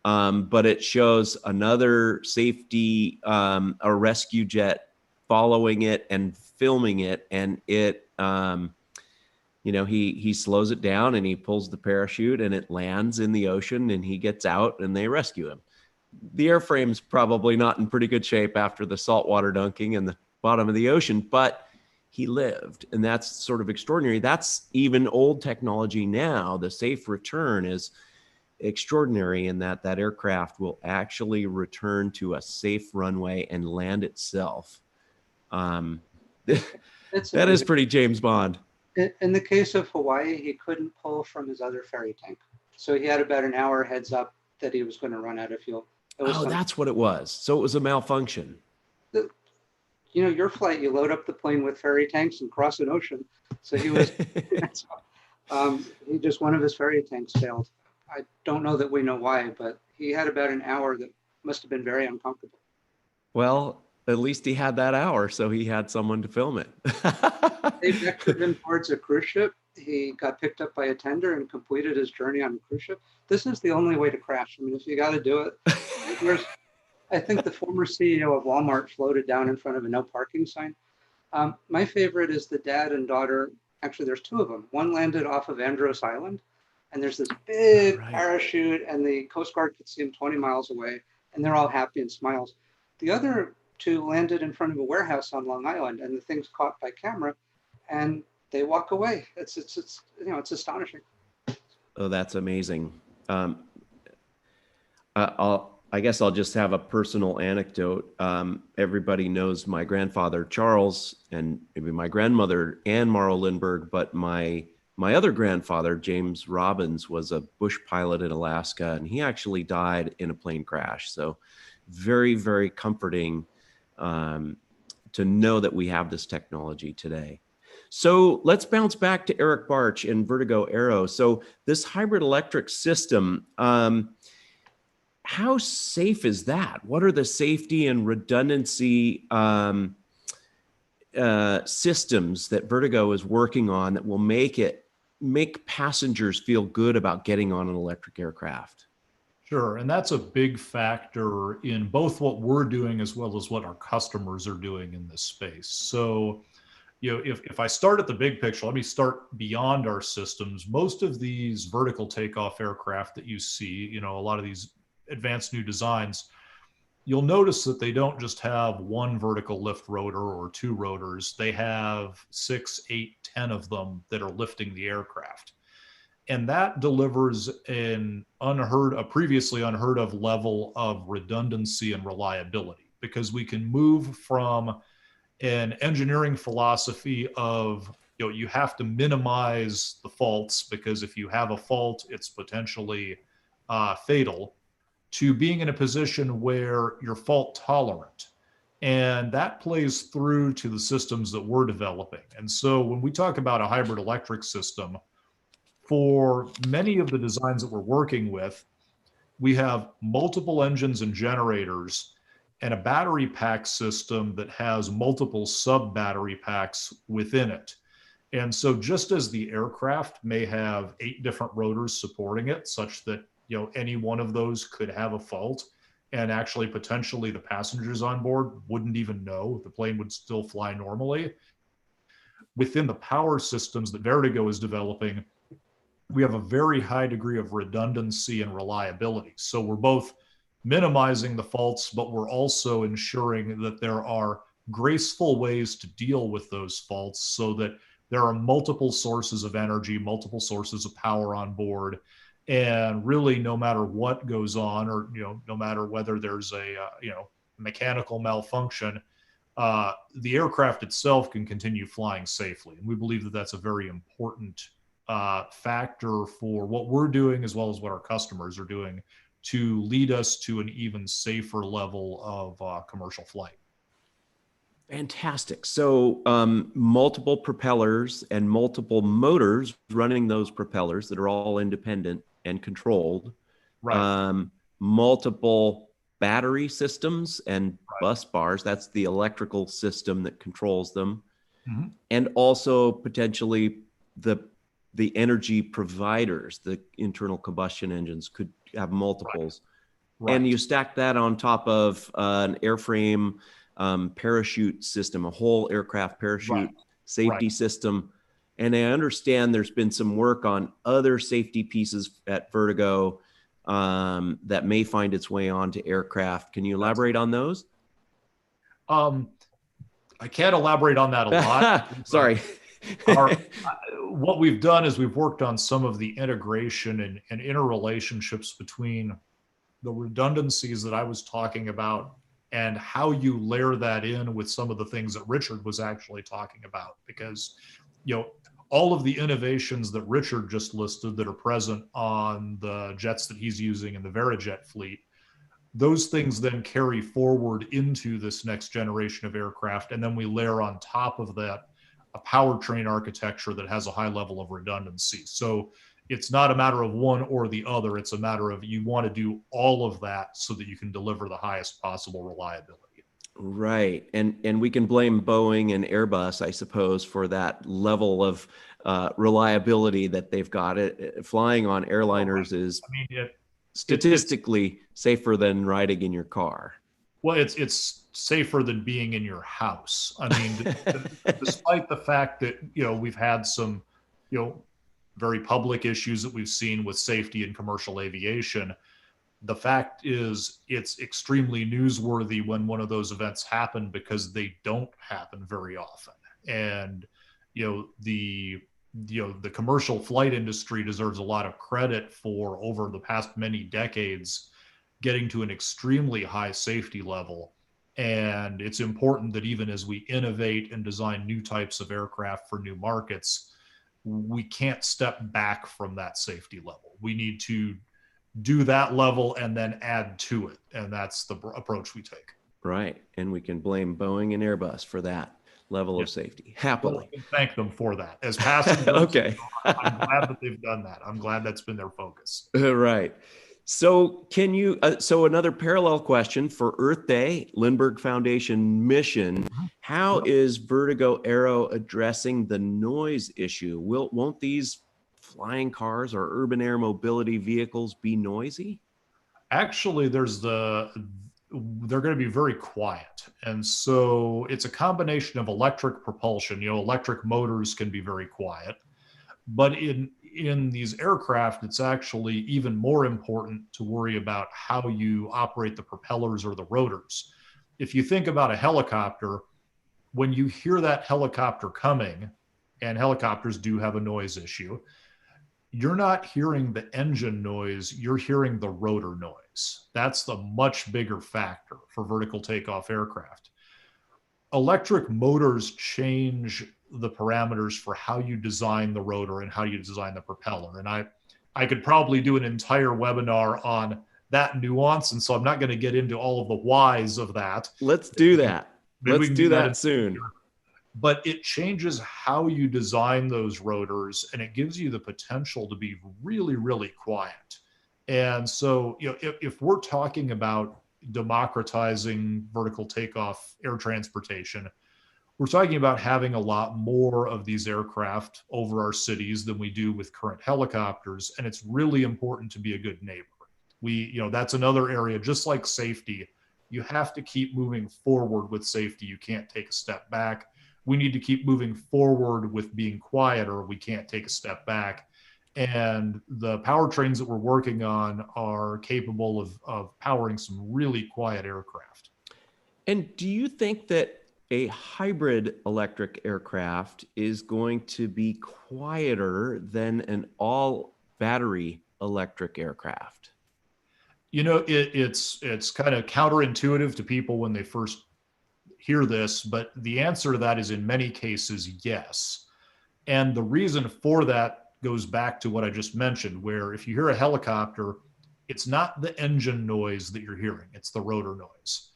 But it shows another safety, a rescue jet following it and filming it. And it, he slows it down and he pulls the parachute and it lands in the ocean and he gets out and they rescue him. The airframe's probably not in pretty good shape after the saltwater dunking in the bottom of the ocean, but he lived. And that's sort of extraordinary. That's even old technology now. The safe return is extraordinary in that aircraft will actually return to a safe runway and land itself. That is pretty James Bond. In the case of Hawaii, he couldn't pull from his other ferry tank. So he had about an hour heads up that he was going to run out of fuel. That's what it was. So it was a malfunction. Your flight, you load up the plane with ferry tanks and cross an ocean. So he was, one of his ferry tanks failed. I don't know that we know why, but he had about an hour that must have been very uncomfortable. Well, at least he had that hour, so he had someone to film it. They vectored him towards a cruise ship. He got picked up by a tender and completed his journey on a cruise ship. This is the only way to crash. I mean, if you got to do it, I think the former CEO of Walmart floated down in front of a no parking sign. My favorite is the dad and daughter. Actually, there's two of them. One landed off of Andros Island, and there's this big parachute, and the Coast Guard could see him 20 miles away, and they're all happy and smiles. The other two landed in front of a warehouse on Long Island, and the thing's caught by camera, and they walk away. It's astonishing. Oh, that's amazing. I guess I'll just have a personal anecdote. Everybody knows my grandfather, Charles, and maybe my grandmother, Anne Morrow Lindbergh, but my other grandfather, James Robbins, was a bush pilot in Alaska, and he actually died in a plane crash. So very, very comforting to know that we have this technology today. So let's bounce back to Eric Barch and Vertigo Aero. So this hybrid electric system, how safe is that? What are the safety and redundancy systems that Vertigo is working on that will make passengers feel good about getting on an electric aircraft? Sure. And that's a big factor in both what we're doing as well as what our customers are doing in this space. So, if I start at the big picture, let me start beyond our systems. Most of these vertical takeoff aircraft that you see, a lot of these advanced new designs, you'll notice that they don't just have one vertical lift rotor or two rotors. They have 6, 8, 10 of them that are lifting the aircraft. And that delivers a previously unheard of level of redundancy and reliability, because we can move from an engineering philosophy of, you have to minimize the faults, because if you have a fault, it's potentially fatal, to being in a position where you're fault tolerant. And that plays through to the systems that we're developing. And so when we talk about a hybrid electric system, for many of the designs that we're working with, we have multiple engines and generators and a battery pack system that has multiple sub battery packs within it. And so just as the aircraft may have 8 different rotors supporting it, such that any one of those could have a fault, and actually potentially the passengers on board wouldn't even know, the plane would still fly normally. Within the power systems that Vertigo is developing, we have a very high degree of redundancy and reliability. So we're both minimizing the faults, but we're also ensuring that there are graceful ways to deal with those faults, so that there are multiple sources of energy, multiple sources of power on board. And really, no matter what goes on, or no matter whether there's a mechanical malfunction, the aircraft itself can continue flying safely. And we believe that that's a very important factor for what we're doing, as well as what our customers are doing, to lead us to an even safer level of commercial flight. Fantastic. So multiple propellers and multiple motors running those propellers that are all independent and controlled. Right. Multiple battery systems and bus bars. That's the electrical system that controls them. Mm-hmm. And also potentially the energy providers, the internal combustion engines, could have multiples. Right. And you stack that on top of an airframe parachute system, a whole aircraft parachute safety system. And I understand there's been some work on other safety pieces at Vertigo that may find its way onto aircraft. Can you elaborate on those? I can't elaborate on that a lot. Sorry. What we've done is we've worked on some of the integration and interrelationships between the redundancies that I was talking about, and how you layer that in with some of the things that Richard was actually talking about. Because, all of the innovations that Richard just listed that are present on the jets that he's using in the Verijet fleet, those things then carry forward into this next generation of aircraft. And then we layer on top of that a powertrain architecture that has a high level of redundancy. So it's not a matter of one or the other. It's a matter of, you want to do all of that so that you can deliver the highest possible reliability. Right. And we can blame Boeing and Airbus, I suppose, for that level of reliability that they've got. Flying on airliners is statistically safer than riding in your car. Well, it's safer than being in your house. I mean, despite the fact that, we've had some, very public issues that we've seen with safety in commercial aviation, the fact is it's extremely newsworthy when one of those events happen, because they don't happen very often. And, the commercial flight industry deserves a lot of credit for, over the past many decades, getting to an extremely high safety level. And it's important that even as we innovate and design new types of aircraft for new markets, we can't step back from that safety level. We need to do that level and then add to it. And that's the approach we take. Right. And we can blame Boeing and Airbus for that level of safety, happily. Well, we can thank them for that. As passengers, okay. I'm glad that they've done that. I'm glad that's been their focus. Right. So can you, so another parallel question for Earth Day, Lindbergh Foundation mission, how is Vertigo Aero addressing the noise issue? Won't these flying cars or urban air mobility vehicles be noisy? Actually, they're going to be very quiet. And so it's a combination of electric propulsion. Electric motors can be very quiet, but in these aircraft, it's actually even more important to worry about how you operate the propellers or the rotors. If you think about a helicopter, when you hear that helicopter coming, and helicopters do have a noise issue, you're not hearing the engine noise, you're hearing the rotor noise. That's the much bigger factor for vertical takeoff aircraft. Electric motors change the parameters for how you design the rotor and how you design the propeller. And I could probably do an entire webinar on that nuance. And so I'm not going to get into all of the whys of that. Let's do that. Maybe Let's do that soon. But it changes how you design those rotors, and it gives you the potential to be really, really quiet. And so, if we're talking about democratizing vertical takeoff air transportation, we're talking about having a lot more of these aircraft over our cities than we do with current helicopters. And it's really important to be a good neighbor. That's another area, just like safety, you have to keep moving forward with safety. You can't take a step back. We need to keep moving forward with being quieter. We can't take a step back. And the powertrains that we're working on are capable of powering some really quiet aircraft. And do you think that a hybrid electric aircraft is going to be quieter than an all battery electric aircraft? It's kind of counterintuitive to people when they first hear this, but the answer to that is in many cases, yes. And the reason for that goes back to what I just mentioned, where if you hear a helicopter, it's not the engine noise that you're hearing, it's the rotor noise.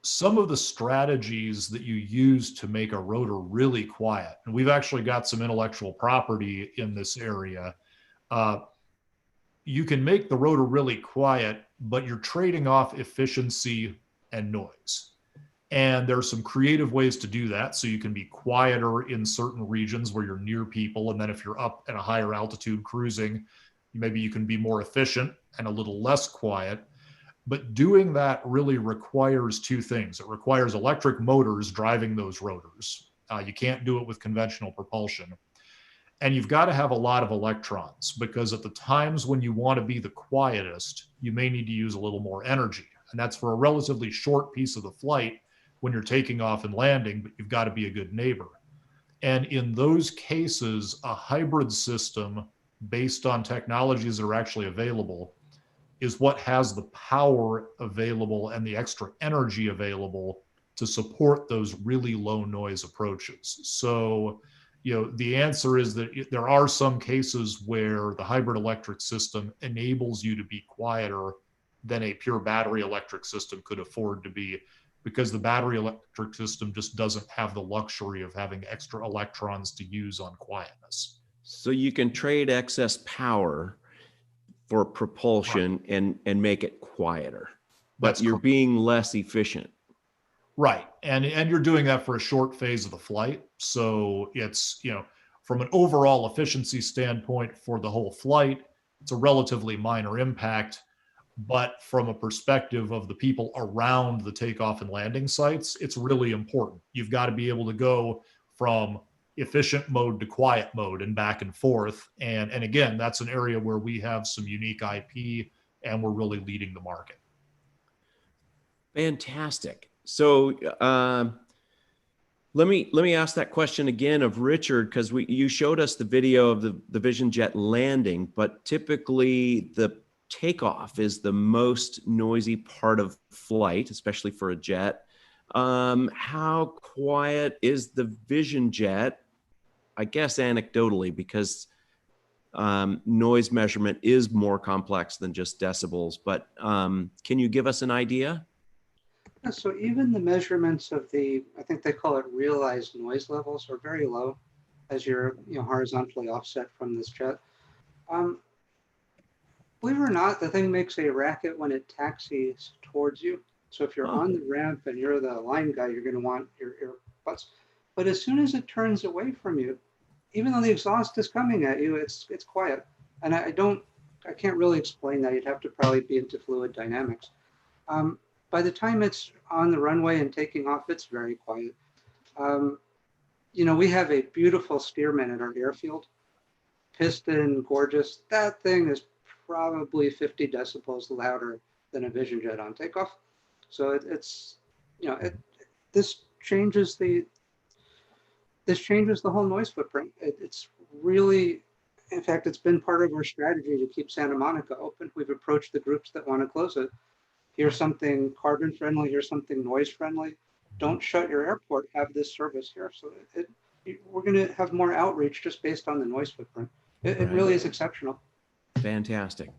Some of the strategies that you use to make a rotor really quiet, and we've actually got some intellectual property in this area, you can make the rotor really quiet, but you're trading off efficiency and noise. And there are some creative ways to do that. So you can be quieter in certain regions where you're near people. And then if you're up at a higher altitude cruising, maybe you can be more efficient and a little less quiet. But doing that really requires two things. It requires electric motors driving those rotors. You can't do it with conventional propulsion. And you've got to have a lot of electrons, because at the times when you want to be the quietest, you may need to use a little more energy. And that's for a relatively short piece of the flight when you're taking off and landing, but you've got to be a good neighbor. And in those cases, a hybrid system based on technologies that are actually available is what has the power available and the extra energy available to support those really low noise approaches. So, the answer is that there are some cases where the hybrid electric system enables you to be quieter than a pure battery electric system could afford to be, because the battery electric system just doesn't have the luxury of having extra electrons to use on quietness. So you can trade excess power for propulsion and make it quieter, but you're being less efficient. Right. And you're doing that for a short phase of the flight. So it's, from an overall efficiency standpoint for the whole flight, it's a relatively minor impact. But from a perspective of the people around the takeoff and landing sites, it's really important. You've got to be able to go from efficient mode to quiet mode and back and forth. And again, that's an area where we have some unique IP and we're really leading the market. Fantastic. So let me ask that question again of Richard, because you showed us the video of the Vision Jet landing, but typically the takeoff is the most noisy part of flight, especially for a jet. How quiet is the Vision Jet? I guess anecdotally, because noise measurement is more complex than just decibels, but can you give us an idea? Yeah, so even the measurements of the, I think they call it realized noise levels, are very low as you're horizontally offset from this jet. Um, Believe it or not, the thing makes a racket when it taxis towards you. So if you're Huh. on the ramp and you're the line guy, you're going to want your earbuds. But as soon as it turns away from you, even though the exhaust is coming at you, it's quiet. And I can't really explain that. You'd have to probably be into fluid dynamics. By the time it's on the runway and taking off, it's very quiet. We have a beautiful Stearman at our airfield. Piston, gorgeous. That thing is probably 50 decibels louder than a Vision Jet on takeoff. So this changes the whole noise footprint. It's really, in fact, it's been part of our strategy to keep Santa Monica open. We've approached the groups that want to close it. Here's something carbon friendly. Here's something noise friendly. Don't shut your airport. Have this service here. So we're going to have more outreach just based on the noise footprint. It really is exceptional. Fantastic.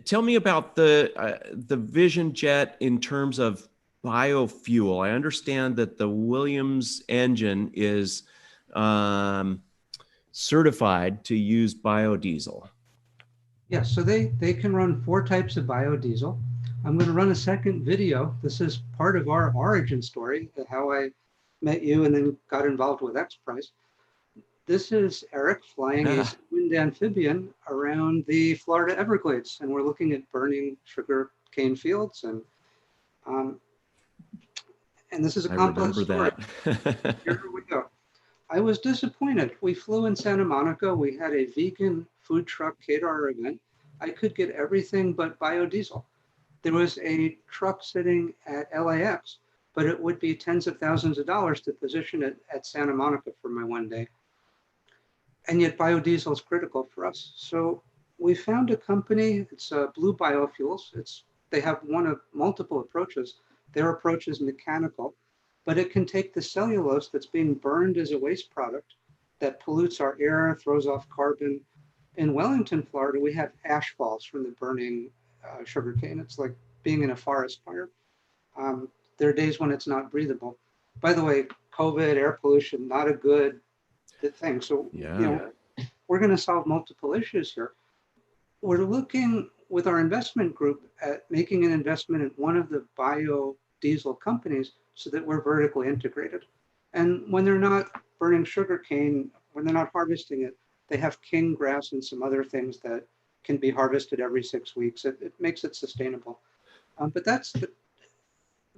Tell me about the Vision Jet in terms of biofuel. I understand that the Williams engine is certified to use biodiesel. Yeah, so they can run 4 types of biodiesel. I'm going to run a second video. This is part of our origin story, how I met you and then got involved with X Prize. This is Eric flying a wind amphibian around the Florida Everglades, and we're looking at burning sugar cane fields, and this is a complex story. Here we go. I was disappointed. We flew in Santa Monica. We had a vegan food truck caterer event. I could get everything but biodiesel. There was a truck sitting at LAX, but it would be tens of thousands of dollars to position it at Santa Monica for my one day. And yet biodiesel is critical for us. So we found a company, it's Blue Biofuels. They have one of multiple approaches. Their approach is mechanical, but it can take the cellulose that's being burned as a waste product that pollutes our air, throws off carbon. In Wellington, Florida, we have ash falls from the burning sugarcane. It's like being in a forest fire. There are days when it's not breathable. By the way, COVID, air pollution, not a good thing. So, we're going to solve multiple issues here. We're looking with our investment group at making an investment in one of the biodiesel companies so that we're vertically integrated. And when they're not burning sugarcane, when they're not harvesting it, they have king grass and some other things that can be harvested every 6 weeks. It makes it sustainable. But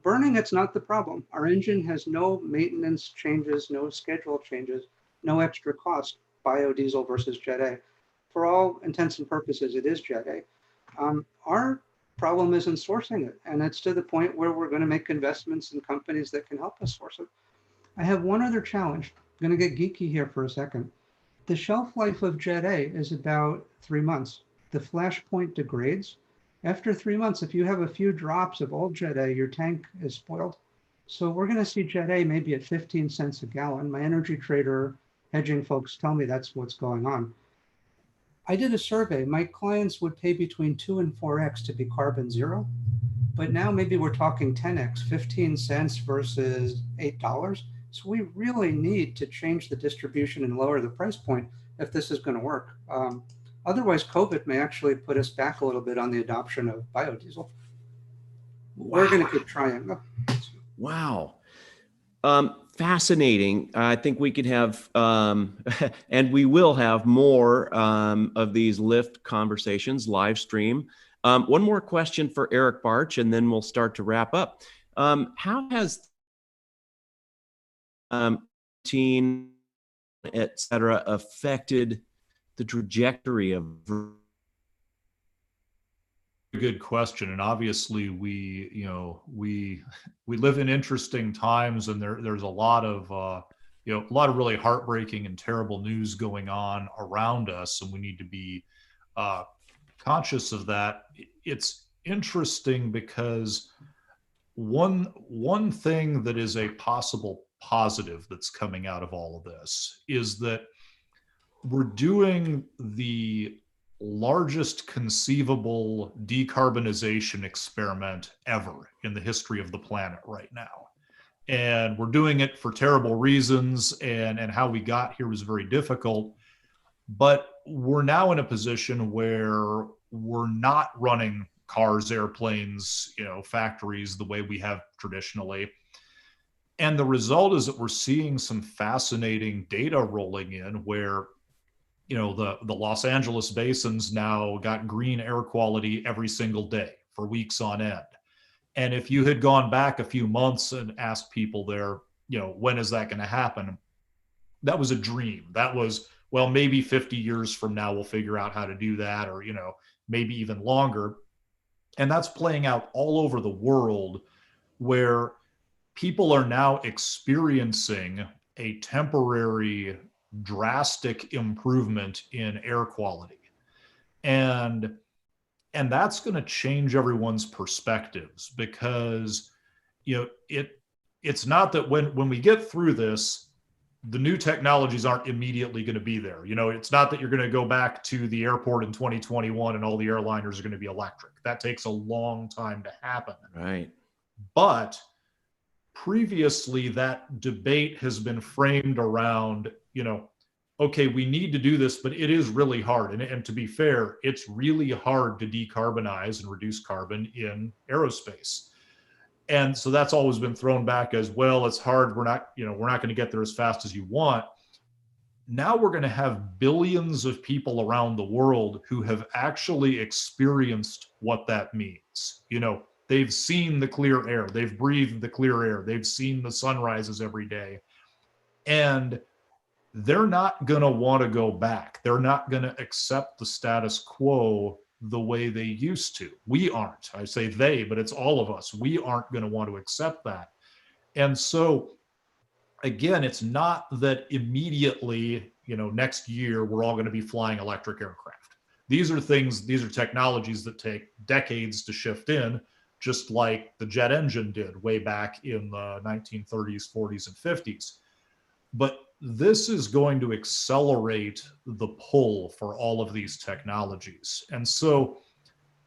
burning, it's not the problem. Our engine has no maintenance changes, no schedule changes, no extra cost, biodiesel versus Jet A. For all intents and purposes, it is Jet A. Our problem is in sourcing it, and it's to the point where we're going to make investments in companies that can help us source it. I have one other challenge. I'm going to get geeky here for a second. The shelf life of Jet A is about 3 months. The flash point degrades. After 3 months, if you have a few drops of old Jet A, your tank is spoiled. So we're going to see Jet A maybe at 15 cents a gallon. My energy trader hedging folks tell me that's what's going on. I did a survey. My clients would pay between 2 and 4x to be carbon zero. But now maybe we're talking 10x, 15 cents versus $8. So we really need to change the distribution and lower the price point if this is going to work. Otherwise, COVID may actually put us back a little bit on the adoption of biodiesel. We're going to keep trying. Wow. Fascinating. I think we could have, and we will have more of these Lift conversations live stream. One more question for Eric Barch, and then we'll start to wrap up. How has teen, et cetera, affected the trajectory of? Good question, and obviously we live in interesting times, and there's a lot of a lot of really heartbreaking and terrible news going on around us, and we need to be conscious of that. It's interesting because one thing that is a possible positive that's coming out of all of this is that we're doing the largest conceivable decarbonization experiment ever in the history of the planet right now. And we're doing it for terrible reasons, and how we got here was very difficult. But we're now in a position where we're not running cars, airplanes, factories the way we have traditionally. And the result is that we're seeing some fascinating data rolling in where, the Los Angeles basin's now got green air quality every single day for weeks on end. And if you had gone back a few months and asked people there, when is that going to happen? That was a dream. That was, well, maybe 50 years from now, we'll figure out how to do that, or, maybe even longer. And that's playing out all over the world, where people are now experiencing a temporary drastic improvement in air quality. And that's going to change everyone's perspectives, because it's not that when we get through this, the new technologies aren't immediately going to be there. It's not that you're going to go back to the airport in 2021 and all the airliners are going to be electric. That takes a long time to happen. Right. But previously, that debate has been framed around, okay, we need to do this, but it is really hard. And to be fair, it's really hard to decarbonize and reduce carbon in aerospace. And so that's always been thrown back as, well, it's hard. We're not going to get there as fast as you want. Now we're going to have billions of people around the world who have actually experienced what that means. They've seen the clear air. They've breathed the clear air. They've seen the sunrises every day. And they're not going to want to go back. They're not going to accept the status quo the way they used to. We aren't. I say they, but it's all of us. We aren't going to want to accept that. And so, again, it's not that immediately, next year, we're all going to be flying electric aircraft. These are technologies that take decades to shift in, just like the jet engine did way back in the 1930s, 40s, and 50s. But this is going to accelerate the pull for all of these technologies. And so,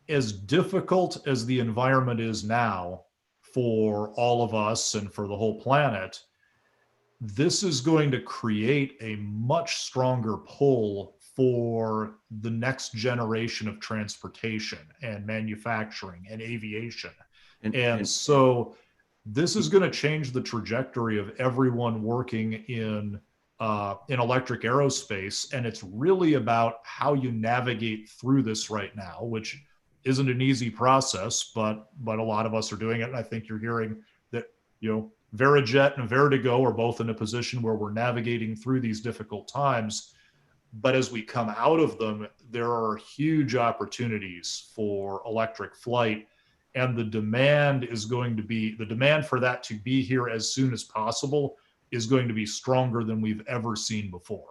as difficult as the environment is now for all of us and for the whole planet, this is going to create a much stronger pull for the next generation of transportation and manufacturing and aviation. And so this is going to change the trajectory of everyone working in electric aerospace. And it's really about how you navigate through this right now, which isn't an easy process, but a lot of us are doing it. And I think you're hearing that, Verijet and Vertigo are both in a position where we're navigating through these difficult times. But as we come out of them, there are huge opportunities for electric flight. And the demand for that to be here as soon as possible is going to be stronger than we've ever seen before.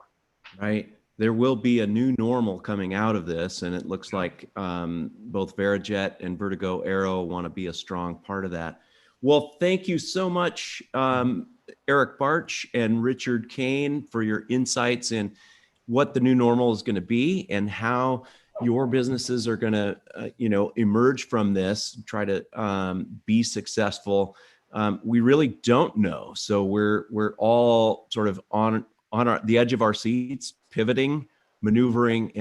Right. There will be a new normal coming out of this, and it looks like both Verijet and Vertigo Aero want to be a strong part of that. Well, thank you so much, Eric Bartsch and Richard Kane, for your insights in what the new normal is going to be and how your businesses are going to, emerge from this, try to be successful. We really don't know, so we're all sort of on the edge of our seats, pivoting, maneuvering,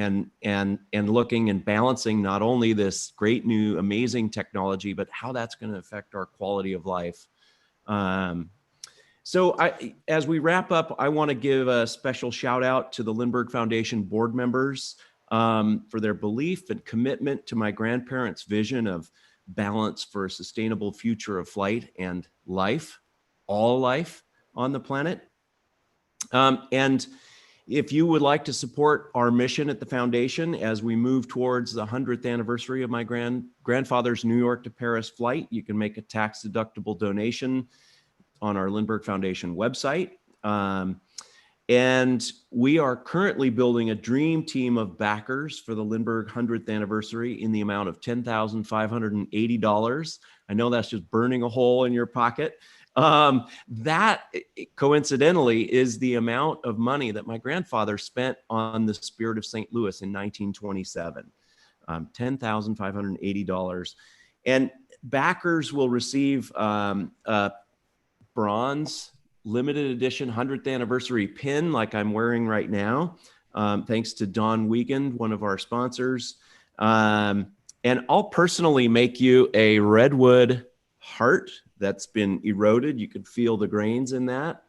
and looking and balancing not only this great new amazing technology, but how that's going to affect our quality of life. So as we wrap up, I want to give a special shout out to the Lindbergh Foundation board members for their belief and commitment to my grandparents' vision of balance for a sustainable future of flight and life, all life on the planet. And if you would like to support our mission at the foundation as we move towards the 100th anniversary of my grandfather's New York to Paris flight, you can make a tax-deductible donation on our Lindbergh Foundation website. And we are currently building a dream team of backers for the Lindbergh 100th anniversary in the amount of $10,580. I know that's just burning a hole in your pocket. That coincidentally is the amount of money that my grandfather spent on the Spirit of St. Louis in 1927, $10,580. And backers will receive a bronze limited edition 100th anniversary pin like I'm wearing right now, thanks to Don Wiegand, one of our sponsors. And I'll personally make you a redwood heart that's been eroded. You could feel the grains in that,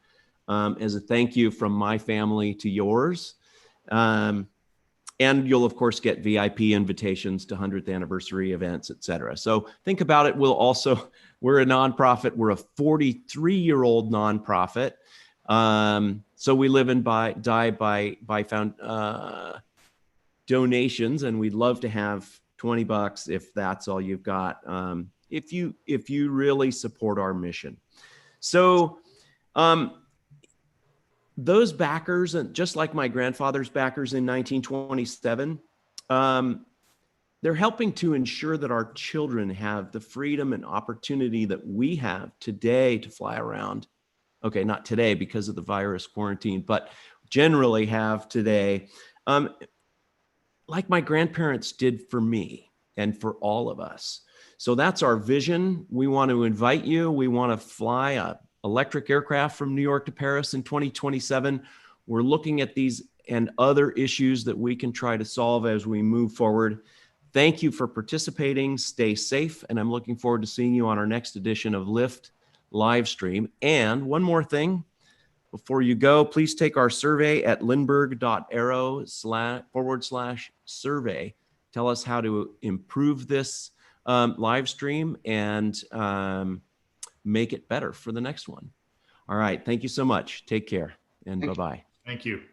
as a thank you from my family to yours. And you'll of course get VIP invitations to 100th anniversary events, et cetera. So think about it. We're a nonprofit. We're a 43-year-old nonprofit. So we live and die by donations, and we'd love to have $20 if that's all you've got. If you really support our mission. So those backers, and just like my grandfather's backers in 1927, they're helping to ensure that our children have the freedom and opportunity that we have today to fly around. Okay, not today because of the virus quarantine, but generally have today, like my grandparents did for me and for all of us. So that's our vision. We want to invite you. We want to fly a electric aircraft from New York to Paris in 2027. We're looking at these and other issues that we can try to solve as we move forward. Thank you for participating. Stay safe. And I'm looking forward to seeing you on our next edition of Lift live stream. And one more thing before you go, please take our survey at lindbergh.arrow//survey. Tell us how to improve this live stream and make it better for the next one. All right. Thank you so much. Take care and bye-bye. Thank you.